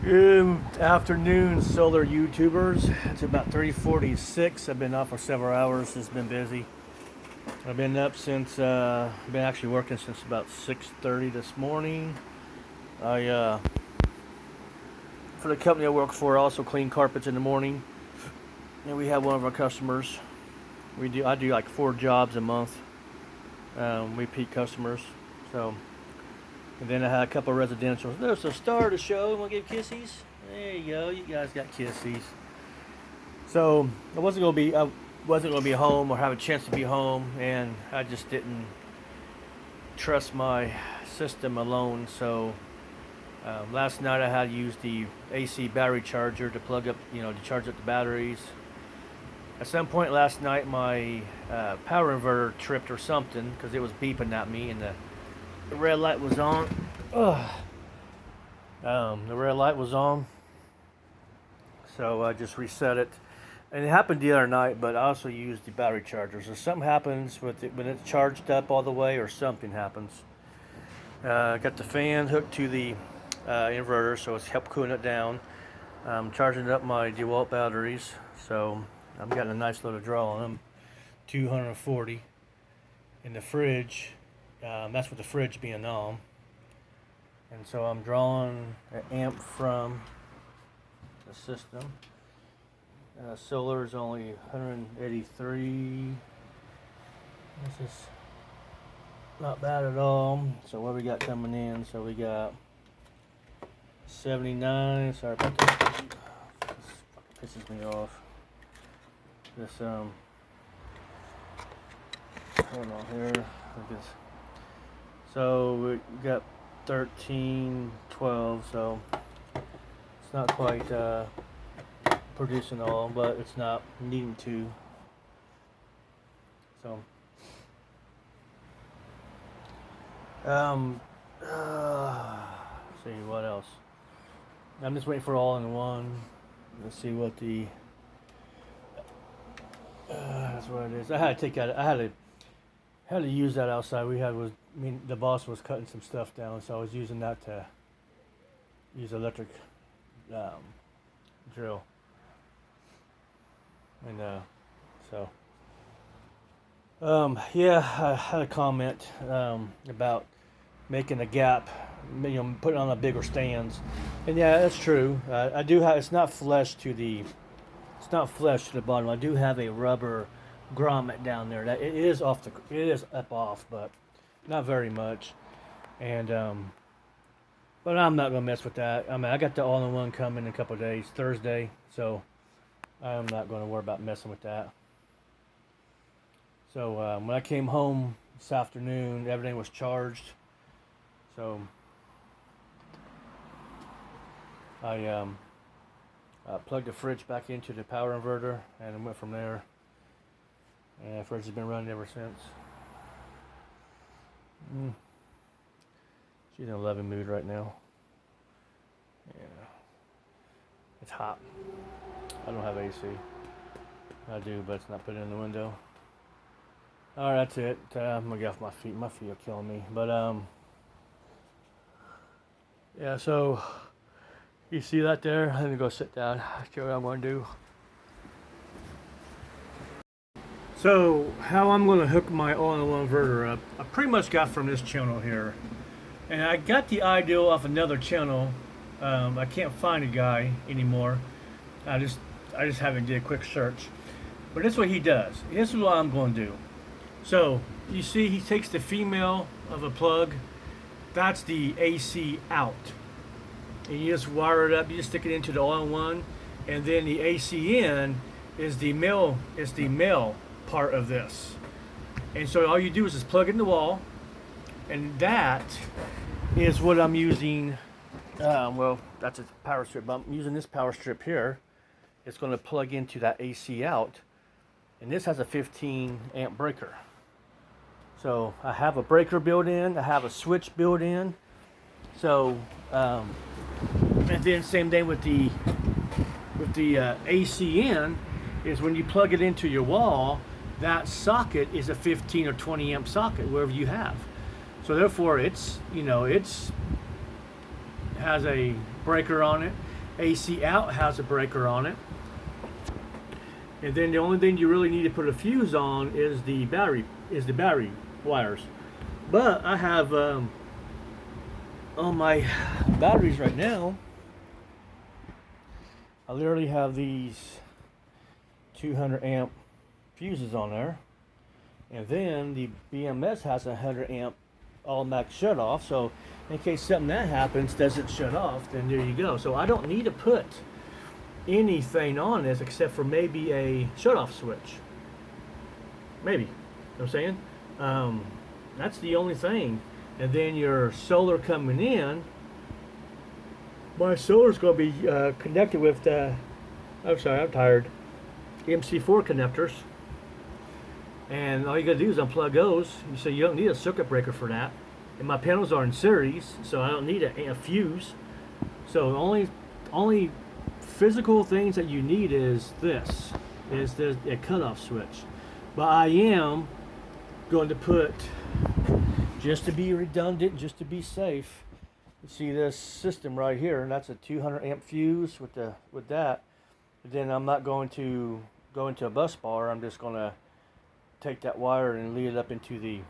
Good afternoon, solar YouTubers. It's about 3:46. I've been off for several hours. It's been busy. I've been up since, been actually working since about 6:30 this morning. I, for the company I work for, I also clean carpets in the morning. And we have one of our customers. I do like 4 jobs a month. Repeat customers. So, and then I had a couple of residentials. There's the star of the show. Want to give kissies? There you go. You guys got kissies. So I wasn't gonna be home or have a chance to be home, and I just didn't trust my system alone. So last night I had used the AC battery charger to plug up, to charge up the batteries. At some point last night, my power inverter tripped or something because it was beeping at me, and the red light was on. Ugh. The red light was on, so I just reset it. And it happened the other night, but I also used the battery charger. So something happens with it when it's charged up all the way, or something happens. I got the fan hooked to the inverter, so it's helped cooling it down. I'm charging up my DeWalt batteries, so I'm getting a nice little draw on them, 240. In the fridge, that's with the fridge being on. And so I'm drawing an amp from the system. Solar is only 183. This is not bad at all. So what we got coming in? So we got 79. Sorry about that. This pisses me off. This hold on here. So we got 13, 12. So it's not quite producing all, but it's not needing to. So see what else. I'm just waiting for all-in-one. Let's see what the that's what it is. I had to take that. I had to use that outside. The boss was cutting some stuff down, so I was using that to use electric drill. And yeah, I had a comment about making a gap, putting on a bigger stands, and yeah, that's true. I do have. It's not flush to the bottom. I do have a rubber grommet down there. That it is off it is up off, but not very much. And but I'm not gonna mess with that. I mean, I got the all-in-one coming in a couple of days, Thursday, so I'm not going to worry about messing with that. So when I came home this afternoon, everything was charged. So I plugged the fridge back into the power inverter and went from there. And the fridge has been running ever since. She's in a loving mood right now. Yeah, it's hot. I don't have AC. I do, but it's not put in the window. Alright, that's it. I'm gonna get off my feet. My feet are killing me. But yeah, so you see that there? Let me go sit down. Show you what I'm gonna do. So how I'm gonna hook my all-in-one inverter up, I pretty much got from this channel here. And I got the idea off another channel. I can't find a guy anymore. I just haven't did a quick search. But that's what he does. This is what I'm going to do. So you see, he takes the female of a plug. That's the AC out. And you just wire it up. You just stick it into the all-in-one, and then the AC in is the male. Is the male part of this. And so all you do is just plug it in the wall, and that is what I'm using. Well, that's a power strip. But I'm using this power strip here. It's going to plug into that AC out, and this has a 15 amp breaker. So I have a breaker built in, I have a switch built in. So and then same thing with the AC in is when you plug it into your wall, that socket is a 15 or 20 amp socket, wherever you have. So therefore it's has a breaker on it. AC out has a breaker on it. And then the only thing you really need to put a fuse on is the battery wires. But I have on my batteries right now, I literally have these 200 amp fuses on there, and then the BMS has a 100 amp automatic shut off. So in case something that happens doesn't shut off, then there you go. So I don't need to put anything on this except for maybe a shut off switch. Maybe. You know what I'm saying? That's the only thing. And then your solar coming in, my solar's going to be connected with I'm sorry, I'm tired, MC4 connectors. And all you got to do is unplug those. So you don't need a circuit breaker for that. And my panels are in series, so I don't need a fuse. So the only physical things that you need is a cutoff switch. But I am going to put, just to be redundant, just to be safe, you see this system right here, and that's a 200 amp fuse with that. But then I'm not going to go into a bus bar. I'm just going to take that wire and lead it up into the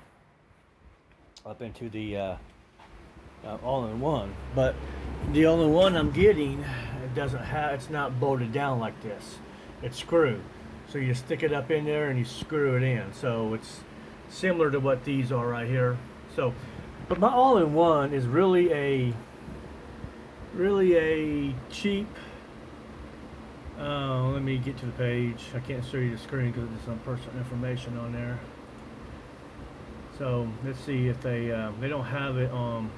all-in-one. But the only one I'm getting, it's not bolted down like this. It's screwed. So you stick it up in there and you screw it in. So it's similar to what these are right here. So, but my all-in-one is really a cheap. Let me get to the page. I can't show you the screen because there's some personal information on there. So let's see if they don't have it on.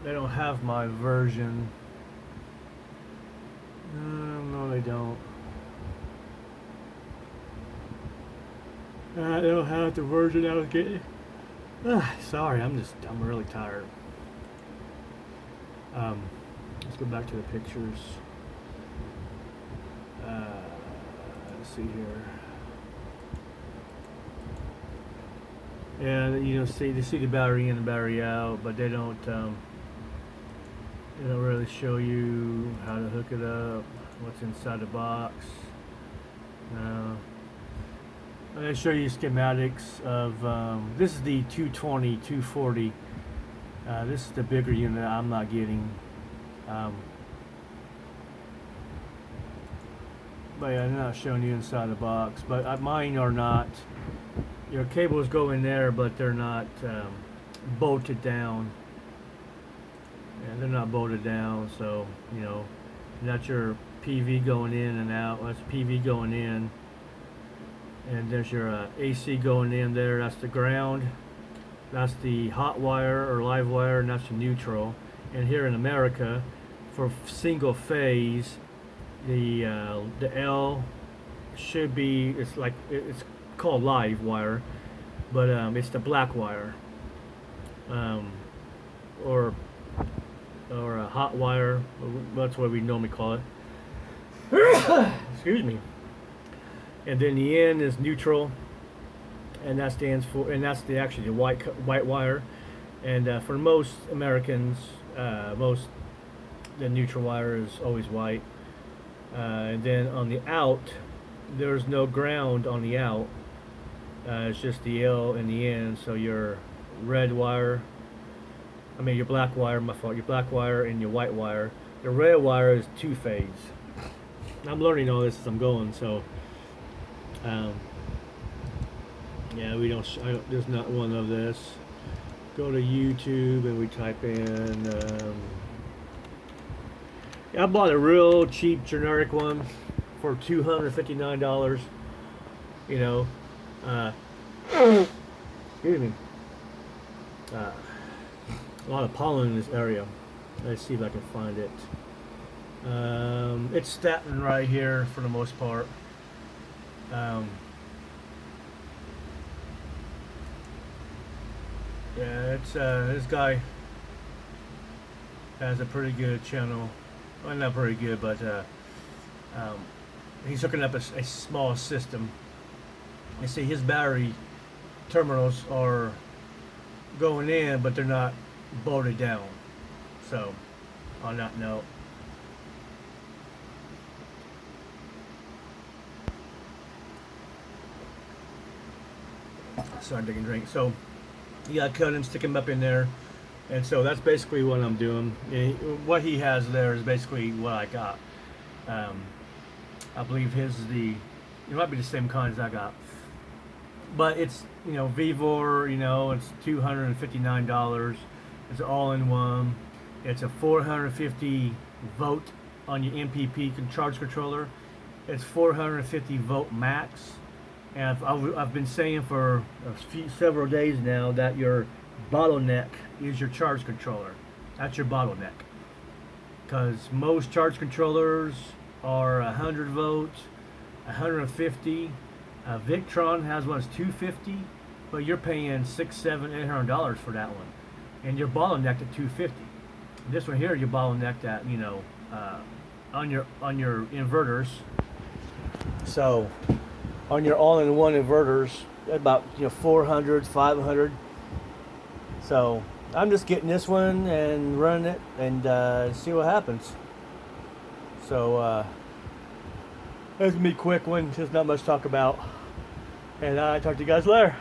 They don't have my version. No, they don't. They don't have the version I was getting. Sorry, I'm really tired. Let's go back to the pictures. Let's see here. Yeah, you see the battery in and the battery out, but they don't really show you how to hook it up, what's inside the box. They show you schematics of this is the 220, 240. This is the bigger unit I'm not getting. But yeah, I'm not showing you inside the box. But mine are not. Your cables go in there, but they're not bolted down. And they're not bolted down, so that's your PV going in and out. That's PV going in, and there's your AC going in there. That's the ground. That's the hot wire or live wire, and that's the neutral. And here in America, for single phase, the L should be, it's called live wire, but it's the black wire, or a hot wire. That's what we normally call it. Excuse me. And then the N is neutral, and that stands for, and that's actually the white wire. And for most Americans, the neutral wire is always white. And then on the out, there's no ground on the out. It's just the L and the N. So your red wire, your black wire, my fault, your black wire and your white wire. The red wire is two-phase. I'm learning all this as I'm going, so yeah, there's not one of this. Go to YouTube and we type in I bought a real cheap generic one for $259. Excuse me. A lot of pollen in this area. Let's see if I can find it. It's statin right here for the most part. Yeah, it's this guy has a pretty good channel. Well, not very good, but he's hooking up a small system. You see, his battery terminals are going in, but they're not bolted down. So on that note, sorry, taking a drink. So you gotta cut him, stick him up in there, and so that's basically what I'm doing. What he has there is basically what I got. I believe his is it might be the same kind as I got, but it's, you know, Vevor, you know, it's $259. It's all in one. It's a 450 volt on your MPP charge controller. It's 450 volt max. And I've been saying for several days now that your bottleneck is your charge controller. That's your bottleneck. Because most charge controllers are 100 volts, 150. Victron has one that's 250, but you're paying $600, $700, $800 for that one, and you're bottlenecked at 250. This one here, you're bottlenecked at, you know, on your inverters. So on your all-in-one inverters, about, you know, 400, 500. So I'm just getting this one and running it and see what happens. So that's gonna be a quick one. Just not much to talk about. And I'll talk to you guys later.